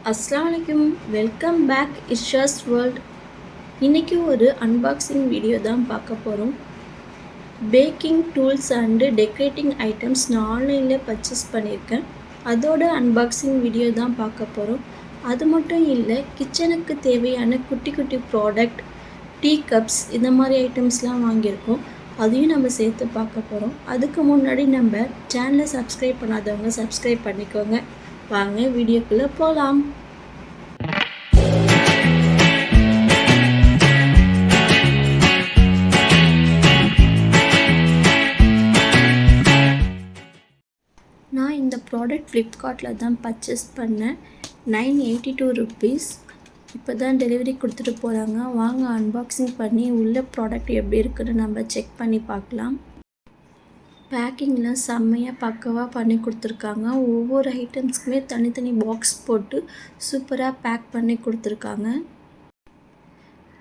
அஸ்ஸலாமு welcome back இர்ஷாஸ் world. இன்றைக்கி ஒரு அன்பாக்சிங் வீடியோ தான் பார்க்க போகிறோம். Baking tools and decorating items நான் ஆன்லைனில் பர்ச்சேஸ் பண்ணியிருக்கேன். அதோட அன்பாக்சிங் வீடியோ தான் பார்க்க போகிறோம். அது மட்டும் இல்லை, கிச்சனுக்கு தேவையான குட்டி குட்டி ப்ராடக்ட், டீ கப்ஸ் இந்த மாதிரி ஐட்டம்ஸ்லாம் வாங்கியிருக்கோம். அதையும் நம்ம சேர்த்து பார்க்க போகிறோம். அதுக்கு முன்னாடி நம்ம சேனலை சப்ஸ்கிரைப் பண்ணாதவங்க சப்ஸ்கிரைப் பண்ணிக்கோங்க. வாங்க வீடியோக்குள்ளே போகலாம். நான் இந்த ப்ராடக்ட் ஃப்ளிப்கார்ட்டில் தான் பர்ச்சேஸ் பண்ணேன். 982 ருபீஸ். இப்போ தான் டெலிவரி கொடுத்துட்டு போகிறாங்க. வாங்க அன்பாக்சிங் பண்ணி உள்ள ப்ராடக்ட் எப்படி இருக்குன்னு நம்ம செக் பண்ணி பார்க்கலாம். பேக்கிங்லாம் செம்மையாக பக்கவாக பண்ணி கொடுத்துருக்காங்க. ஒவ்வொரு ஐட்டம்ஸ்க்குமே தனித்தனி பாக்ஸ் போட்டு சூப்பராக பேக் பண்ணி கொடுத்துருக்காங்க.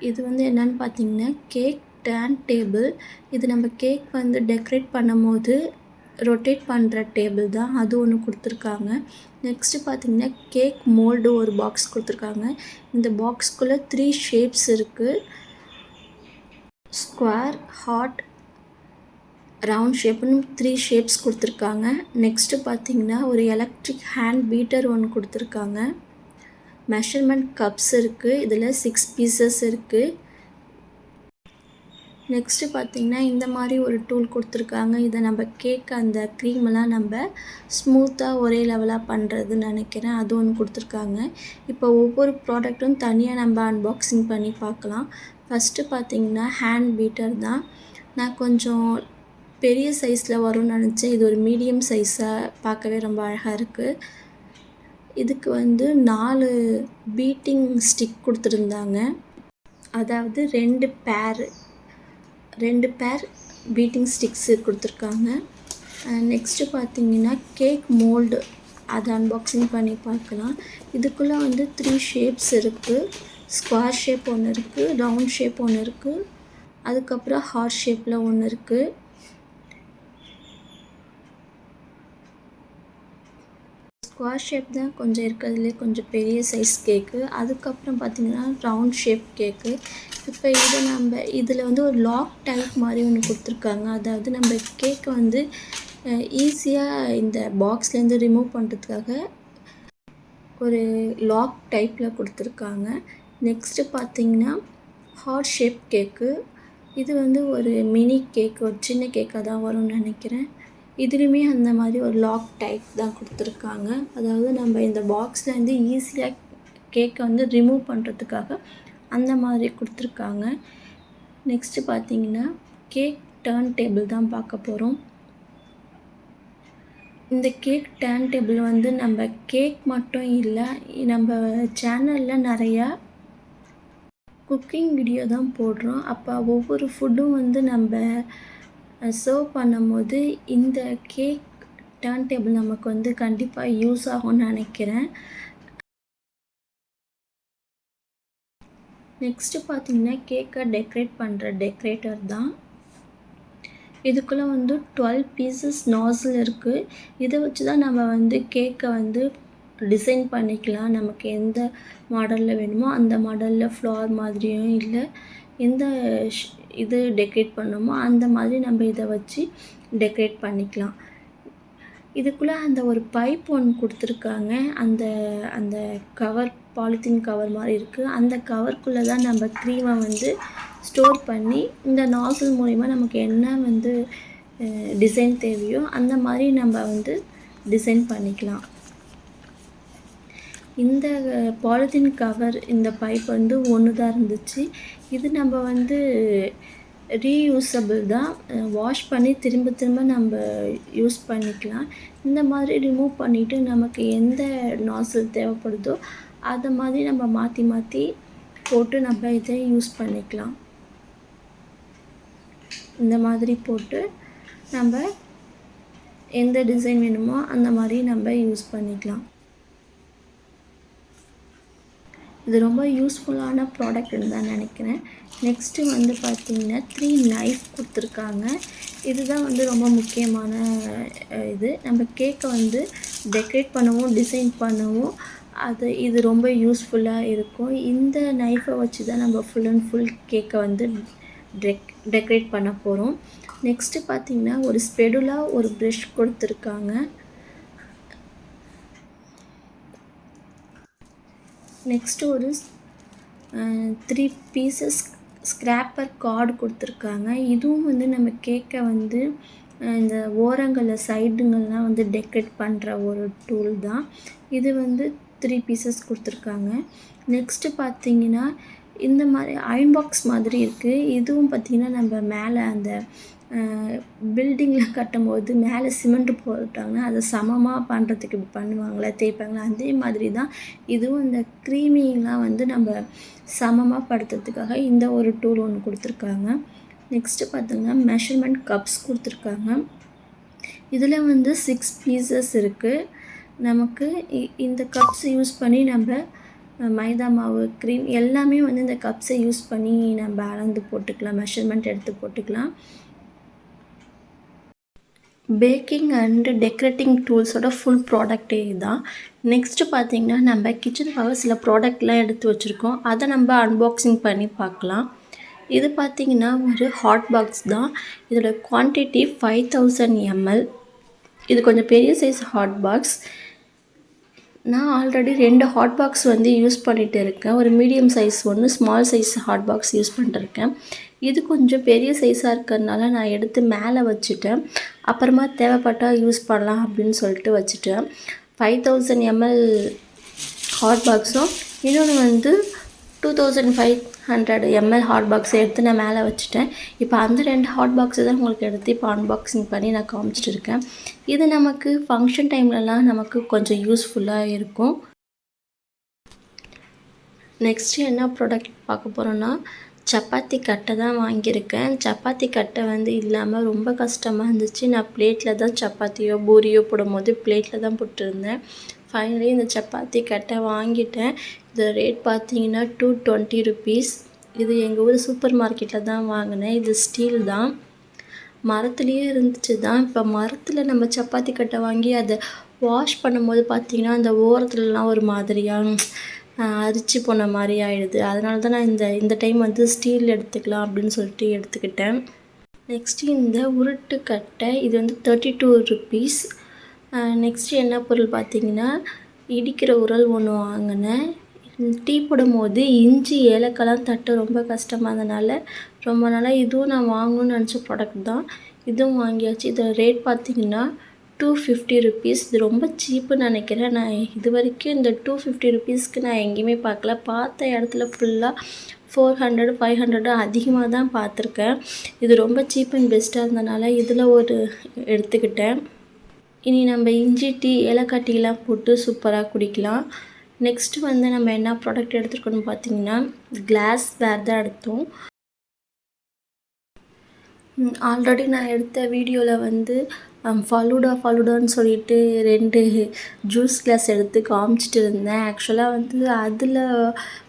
இது என்னென்னு பார்த்தீங்கன்னா கேக் டர்ன் டேபிள். இது நம்ம கேக் டெக்கரேட் பண்ணும் போது ரொட்டேட் பண்ணுற டேபிள் தான். அது ஒன்று கொடுத்துருக்காங்க. நெக்ஸ்ட்டு பார்த்திங்கன்னா கேக் மோல்டு ஒரு பாக்ஸ் கொடுத்துருக்காங்க. இந்த பாக்ஸ்குள்ளே 3 ஷேப்ஸ் இருக்குது. ஸ்கொயர், ஹார்ட், ரவுண்ட் ஷேப்னு 3 ஷேப்ஸ் கொடுத்துருக்காங்க. நெக்ஸ்ட்டு பார்த்திங்கன்னா ஒரு எலக்ட்ரிக் ஹேண்ட் பீட்டர் ஒன்று கொடுத்துருக்காங்க. மெஷர்மெண்ட் கப்ஸ் இருக்குது. இதில் 6 பீசஸ் இருக்குது. நெக்ஸ்ட்டு பார்த்திங்கன்னா இந்த மாதிரி ஒரு டூல் கொடுத்துருக்காங்க. இதை நம்ம கேக் அந்த க்ரீமெல்லாம் நம்ம ஸ்மூத்தாக ஒரே லெவலாக பண்ணுறதுன்னு நினைக்கிறேன். அது ஒன்று கொடுத்துருக்காங்க. இப்போ ஒவ்வொரு ப்ராடக்ட்டும் தனியாக நம்ம அன்பாக்சிங் பண்ணி பார்க்கலாம். ஃபஸ்ட்டு பார்த்திங்கன்னா ஹேண்ட் பீட்டர் தான். நான் கொஞ்சம் பெரிய சைஸில் வரும்னு நினச்சேன். இது ஒரு மீடியம் சைஸாக பார்க்கவே ரொம்ப அழகாக இருக்குது. இதுக்கு 4 பீட்டிங் ஸ்டிக் கொடுத்துருந்தாங்க. அதாவது 2 பேர் பீட்டிங் ஸ்டிக்ஸு கொடுத்துருக்காங்க. நெக்ஸ்ட்டு பார்த்திங்கன்னா கேக் மோல்டு, அதை அன்பாக்சிங் பண்ணி பார்க்கலாம். இதுக்குள்ளே 3 ஷேப்ஸ் இருக்குது. ஸ்கொயர் ஷேப் ஒன்று இருக்குது, ரவுண்ட் ஷேப் ஒன்று இருக்குது, அதுக்கப்புறம் ஹார்ட் ஷேப்பில் ஒன்று இருக்குது. ஸ்கொயர் ஷேப் தான் கொஞ்சம் இருக்கிறதுலே கொஞ்சம் பெரிய சைஸ் கேக்கு. அதுக்கப்புறம் பார்த்திங்கன்னா ரவுண்ட் ஷேப் கேக்கு. இப்போ இதில் ஒரு லாக் டைப் மாதிரி ஒன்று கொடுத்துருக்காங்க. அதாவது நம்ம கேக்கை ஈஸியாக இந்த பாக்ஸ்லேருந்து ரிமூவ் பண்ணுறதுக்காக ஒரு லாக் டைப்பில் கொடுத்துருக்காங்க. நெக்ஸ்ட்டு பார்த்திங்கன்னா ஹார்ட் ஷேப் கேக்கு. இது ஒரு மினி கேக், ஒரு சின்ன கேக்காக தான் வரும்னு நினைக்கிறேன். இதுலேயுமே அந்த மாதிரி ஒரு லாக் டைப் தான் கொடுத்துருக்காங்க. அதாவது நம்ம இந்த பாக்ஸ்லேருந்து ஈஸியாக கேக்கை ரிமூவ் பண்ணுறதுக்காக அந்த மாதிரி கொடுத்துருக்காங்க. நெக்ஸ்ட்டு பார்த்திங்கன்னா கேக் டர்ன் டேபிள் தான் பார்க்க போகிறோம். இந்த கேக் டர்ன் டேபிள் நம்ம கேக் மட்டும் இல்லை, நம்ம சேனலில் நிறையா குக்கிங் வீடியோ தான் போடுறோம். அப்போ ஒவ்வொரு ஃபுட்டும் நம்ம சர்வ் பண்ணும்போது இந்த கேக் டர்ன் டேபிள் நமக்கு கண்டிப்பாக யூஸ் ஆகும்னு நினைக்கிறேன். நெக்ஸ்ட்டு பார்த்திங்கன்னா கேக்கை டெக்கரேட் பண்ணுற டெக்கரேட்டர் தான். இதுக்குள்ளே 12 பீசஸ் நாசில் இருக்குது. இதை வச்சு தான் நம்ம கேக்கை டிசைன் பண்ணிக்கலாம். நமக்கு எந்த மாடலில் வேணுமோ அந்த மாடலில் ஃப்ளவர் மாதிரியும் இல்லை எந்த இது டெக்கரேட் பண்ணணுமோ அந்த மாதிரி நம்ம இதை வச்சு டெக்கரேட் பண்ணிக்கலாம். இதுக்குள்ளே ஒரு பைப் ஒன்று கொடுத்துருக்காங்க. அந்த கவர், பாலித்தீன் கவர் மாதிரி இருக்குது. அந்த கவருக்குள்ளே தான் நம்ம க்ரீமை ஸ்டோர் பண்ணி இந்த நாசில் மூலிமா நமக்கு என்ன டிசைன் தேவையோ அந்த மாதிரி நம்ம டிசைன் பண்ணிக்கலாம். இந்த பாலித்தீன் கவர், இந்த பைப் ஒன்று தான் இருந்துச்சு. இது நம்ம ரீயூஸபிள் தான். வாஷ் பண்ணி திரும்ப நம்ம யூஸ் பண்ணிக்கலாம். இந்த மாதிரி ரிமூவ் பண்ணிவிட்டு நமக்கு எந்த நாசில் தேவைப்படுதோ அதை மாதிரி நம்ம மாற்றி போட்டு நம்ம இதை யூஸ் பண்ணிக்கலாம். இந்த மாதிரி போட்டு நம்ம எந்த டிசைன் வேணுமோ அந்த மாதிரி நம்ம யூஸ் பண்ணிக்கலாம். இது ரொம்ப யூஸ்ஃபுல்லான ப்ராடக்ட்னு தான் நினைக்கிறேன். நெக்ஸ்ட்டு பார்த்திங்கன்னா 3 நைஃப் கொடுத்துருக்காங்க. இதுதான் ரொம்ப முக்கியமான இது. நம்ம கேக்கை டெக்கரேட் பண்ணவும் டிசைன் பண்ணவும் இது ரொம்ப யூஸ்ஃபுல்லாக இருக்கும். இந்த நைஃபை வச்சு தான் நம்ம ஃபுல் அண்ட் ஃபுல் கேக்கை வந்து டெக்கரேட் பண்ண போகிறோம். நெக்ஸ்ட்டு பார்த்திங்கன்னா ஒரு ஸ்பெடுலா ஒரு ப்ரஷ் கொடுத்துருக்காங்க. நெக்ஸ்ட்டு ஒரு 3 பீசஸ் ஸ்க்ராப்பர் கார்டு கொடுத்துருக்காங்க. இதுவும் வந்து நம்ம கேக்கை வந்து இந்த ஓரங்களில் சைடுங்கள்லாம் வந்து டெக்கரேட் பண்ணுற ஒரு டூல் தான். இது வந்து 3 பீசஸ் கொடுத்துருக்காங்க. நெக்ஸ்ட்டு பார்த்திங்கன்னா இந்த மாதிரி அயர்ன் பாக்ஸ் மாதிரி இருக்குது. இதுவும் பார்த்திங்கன்னா நம்ம மேலே அந்த பில்டிங்கில் கட்டும்போது மேலே சிமெண்ட் போட்டாங்கன்னா அதை சமமாக பண்ணுறதுக்கு பண்ணுவாங்களே, தேய்ப்பாங்களே, அதே மாதிரி தான் இதுவும் இந்த க்ரீமிங்லாம் வந்து நம்ம சமமாக படுத்துறதுக்காக இந்த ஒரு டூல் ஒன்று கொடுத்துருக்காங்க. நெக்ஸ்ட்டு பார்த்திங்கன்னா மெஷர்மெண்ட் கப்ஸ் கொடுத்துருக்காங்க. இதில் வந்து 6 பீசஸ் இருக்குது. நமக்கு இந்த கப்ஸ் யூஸ் பண்ணி நம்ம மைதா மாவு, க்ரீம் எல்லாமே வந்து இந்த கப்ஸை யூஸ் பண்ணி நம்ம அளந்து போட்டுக்கலாம், மெஷர்மெண்ட் எடுத்து போட்டுக்கலாம். பேக்கிங் அண்டு டெக்கரேட்டிங் டூல்ஸோட ஃபுல் ப்ராடக்டே இதுதான். நெக்ஸ்ட்டு பார்த்திங்கன்னா நம்ம கிச்சனுக்காக சில ப்ராடக்ட்லாம் எடுத்து வச்சுருக்கோம். அதை நம்ம அன்பாக்சிங் பண்ணி பார்க்கலாம். இது பார்த்திங்கன்னா ஒரு ஹாட் பாக்ஸ் தான். இதோட குவான்டிட்டி 5000 ml. இது கொஞ்சம் பெரிய சைஸ் ஹாட் பாக்ஸ். நான் ஆல்ரெடி 2 ஹாட் பாக்ஸ் வந்து யூஸ் பண்ணிகிட்டு இருக்கேன். ஒரு மீடியம் சைஸ் ஒன்று, small size hot box use பண்ணிட்டுருக்கேன். இது கொஞ்சம் பெரிய சைஸாக இருக்கிறதுனால நான் எடுத்து மேலே வச்சுட்டேன். அப்புறமா தேவைப்பட்டால் யூஸ் பண்ணலாம் அப்படின்னு சொல்லிட்டு வச்சுட்டேன். 5000 ml ஹாட் பாக்ஸும் இன்னொன்று வந்து 2500 ml ஹாட் பாக்ஸை எடுத்து நான் மேலே வச்சுட்டேன். இப்போ அந்த 2 ஹாட் பாக்ஸை தான் உங்களுக்கு எடுத்து இப்போ அன்பாக்சிங் பண்ணி நான் காமிச்சிட்டு இருக்கேன். இது நமக்கு ஃபங்க்ஷன் டைம்லலாம் நமக்கு கொஞ்சம் யூஸ்ஃபுல்லாக இருக்கும். நெக்ஸ்ட்டு என்ன ப்ராடக்ட் பார்க்க போகிறோன்னா சப்பாத்தி கட்டை தான் வாங்கியிருக்கேன். சப்பாத்தி கட்டை வந்து இல்லாமல் ரொம்ப கஷ்டமாக இருந்துச்சு. நான் பிளேட்டில் தான் சப்பாத்தியோ பூரியோ போடும்போது பிளேட்டில் தான் போட்டிருந்தேன். ஃபைனலி இந்த சப்பாத்தி கட்டை வாங்கிட்டேன். இது ரேட் பார்த்தீங்கன்னா 220 rupees. இது எங்கள் ஊர் சூப்பர் மார்க்கெட்டில் தான் வாங்கினேன். இது ஸ்டீல் தான், மரத்துலேயே இருந்துச்சு தான். இப்போ மரத்தில் நம்ம சப்பாத்தி கட்டை வாங்கி அதை வாஷ் பண்ணும்போது பார்த்திங்கன்னா அந்த ஓரத்துலலாம் ஒரு மாதிரியாக அரிச்சு போன மாதிரி ஆகிடுது. அதனால தான் நான் இந்த டைம் வந்து ஸ்டீல் எடுத்துக்கலாம் அப்படின்னு சொல்லிட்டு எடுத்துக்கிட்டேன். நெக்ஸ்ட்டு இந்த உருட்டு கட்டை, இது வந்து 32 rupees. நெக்ஸ்ட்டு என்ன பொருள் பார்த்திங்கன்னா இடிக்கிற உரல் ஒன்று வாங்கினேன். டீ போடும்போது இஞ்சி ஏலக்காய்லாம் தட்ட ரொம்ப கஷ்டமாக இருந்தனால ரொம்ப நாளாக இதுவும் நான் வாங்கணும்னு நினச்ச ப்ராடக்ட் தான். இதுவும் வாங்கியாச்சு. இதோட ரேட் பார்த்திங்கன்னா 250 rupees. இது ரொம்ப சீப்புன்னு நினைக்கிறேன். நான் இது வரைக்கும் இந்த 250 rupeesக்கு நான் எங்கேயுமே பார்க்கல. பார்த்த இடத்துல ஃபுல்லாக 400 500 அதிகமாக தான் பார்த்துருக்கேன். இது ரொம்ப சீப் அண்ட் பெஸ்ட்டாக இருந்தனால இதில் ஒரு எடுத்துக்கிட்டேன். இனி நம்ம இஞ்சி டீ, ஏலக்காய் டீலாம் போட்டு சூப்பராக குடிக்கலாம். நெக்ஸ்ட்டு வந்து நம்ம என்ன ப்ராடக்ட் எடுத்துருக்கோன்னு பார்த்தீங்கன்னா கிளாஸ் வேர் தான் எடுத்தோம். ஆல்ரெடி நான் எடுத்த வீடியோவில் வந்து ஃபலூடான்னு சொல்லிட்டு 2 ஜூஸ் கிளாஸ் எடுத்து காமிச்சிட்டு இருந்தேன். ஆக்சுவலாக வந்து அதில்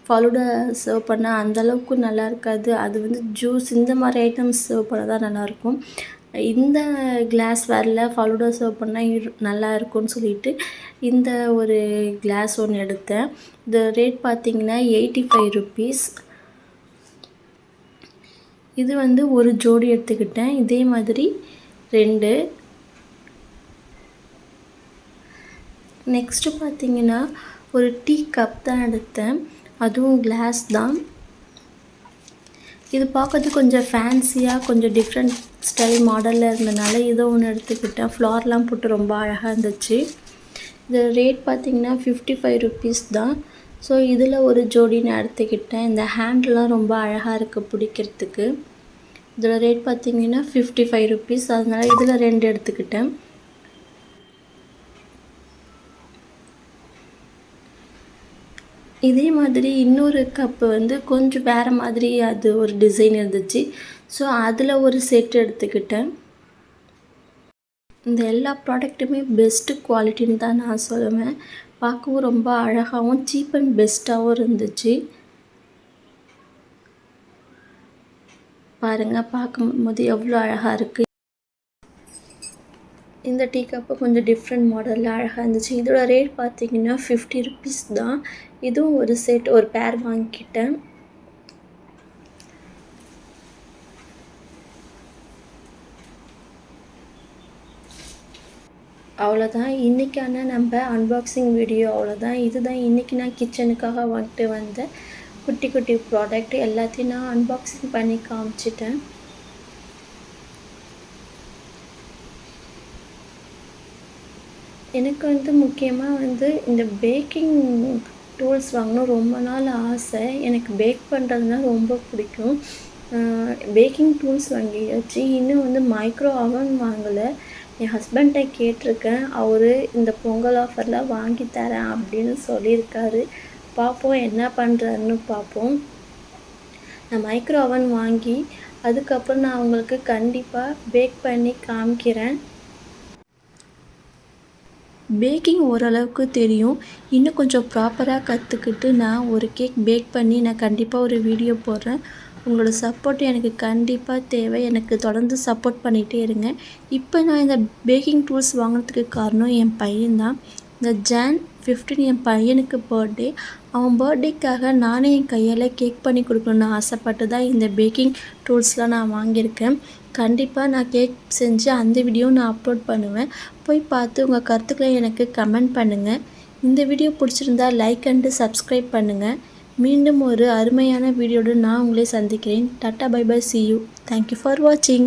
ஃபலூடா சர்வ் பண்ணால் அந்தளவுக்கு நல்லா இருக்காது. அது வந்து ஜூஸ் இந்த மாதிரி ஐட்டம்ஸ் சர்வ் பண்ணால் தான் நல்லாயிருக்கும். இந்த கிளாஸ் வேரில் ஃபலூடா சர்வ் பண்ணால் நல்லா இருக்கும்னு சொல்லிட்டு இந்த ஒரு கிளாஸ் ஒன்று எடுத்தேன். இந்த ரேட் பார்த்திங்கன்னா 85 rupees. இது வந்து ஒரு ஜோடி எடுத்துக்கிட்டேன். இதே மாதிரி 2. நெக்ஸ்ட்டு பார்த்திங்கன்னா ஒரு டீ கப் தான் எடுத்தேன். அதுவும் கிளாஸ் தான். இது பார்க்கறது கொஞ்சம் ஃபேன்சியாக கொஞ்சம் டிஃப்ரெண்ட் ஸ்டைல் மாடலில் இருந்தனால இதை ஒன்று எடுத்துக்கிட்டேன். ஃப்ளார்லாம் போட்டு ரொம்ப அழகாக இருந்துச்சு. இது ரேட் பார்த்திங்கன்னா 55 rupees தான். ஸோ இதில் ஒரு ஜோடி நான் எடுத்துக்கிட்டேன். இந்த ஹேண்ட்லாம் ரொம்ப அழகாக இருக்குது பிடிக்கிறதுக்கு. இதில் ரேட் பார்த்திங்கன்னா 55 rupees. அதனால் இதில் 2 எடுத்துக்கிட்டேன். இதே மாதிரி இன்னொரு கப்பு வந்து கொஞ்சம் வேறு மாதிரி அது ஒரு டிசைன் இருந்துச்சு. ஸோ அதில் ஒரு செட் எடுத்துக்கிட்டேன். இந்த எல்லா ப்ராடக்ட்டுமே பெஸ்ட்டு குவாலிட்டின்னு தான் நான் சொல்லுவேன். பார்க்கவும் ரொம்ப அழகாகவும் சீப் அண்ட் பெஸ்ட்டாகவும் இருந்துச்சு. பாருங்கள், பார்க்கும்போது எவ்வளோ அழகாக இருக்குது. இந்த டீ கப்பு கொஞ்சம் டிஃப்ரெண்ட் மாடலில் அழகாக இருந்துச்சு. இதோட ரேட் பார்த்தீங்கன்னா 50 ருபீஸ் தான். இதுவும் ஒரு செட் ஒரு பேர் வாங்கிக்கிட்டேன். அவ்வளோதான் இன்றைக்கான நம்ம அன்பாக்சிங் வீடியோ அவ்வளோதான். இதுதான் இன்றைக்கி நான் கிச்சனுக்காக வாங்கிட்டு வந்த குட்டி குட்டி ப்ராடக்ட் எல்லாத்தையும் நான் அன்பாக்சிங் பண்ணி காமிச்சிட்டேன். எனக்கு வந்து முக்கியமாக இந்த பேக்கிங் டூல்ஸ் வாங்கணும் ரொம்ப நாள் ஆசை. எனக்கு பேக் பண்ணுறதுனா ரொம்ப பிடிக்கும். பேக்கிங் டூல்ஸ் வாங்கியாச்சு. இன்னும் மைக்ரோ அவன் வாங்கலை. என் ஹஸ்பண்ட்டை கேட்டிருக்கேன். அவர் இந்த பொங்கல் ஆஃபரில் வாங்கி தரேன் அப்படின்னு சொல்லியிருக்காரு. பார்ப்போம் என்ன பண்ணுறாருன்னு பார்ப்போம். நான் மைக்ரோ அவன் வாங்கி அதுக்கப்புறம் நான் உங்களுக்கு கண்டிப்பாக பேக் பண்ணி காமிக்கிறேன். பேக்கிங் ஓரளவுக்கு தெரியும். இன்னும் கொஞ்சம் ப்ராப்பராக கற்றுக்கிட்டு நான் ஒரு கேக் பேக் பண்ணி நான் கண்டிப்பாக ஒரு வீடியோ போடுறேன். உங்களோட சப்போர்ட் எனக்கு கண்டிப்பாக தேவை. எனக்கு தொடர்ந்து சப்போர்ட் பண்ணிகிட்டே இருங்க. இப்போ நான் இந்த பேக்கிங் டூல்ஸ் வாங்கினதுக்கு காரணம் என் பையன்தான். இந்த Jan 15 என் பையனுக்கு பர்த்டே. அவன் பர்த்டேக்காக நானே என் கையால் கேக் பண்ணி கொடுக்கணுன்னு ஆசைப்பட்டு தான் இந்த பேக்கிங் டூல்ஸ்லாம் நான் வாங்கியிருக்கேன். கண்டிப்பாக நான் கேக் செஞ்சு அந்த வீடியோ நான் அப்லோட் பண்ணுவேன். போய் பார்த்து உங்கள் கருத்துக்களை எனக்கு கமெண்ட் பண்ணுங்கள். இந்த வீடியோ பிடிச்சிருந்தா லைக் அண்டு சப்ஸ்கிரைப் பண்ணுங்கள். மீண்டும் ஒரு அருமையான வீடியோடு நான் உங்களை சந்திக்கிறேன். Tata bye bye, see you. Thank you for watching.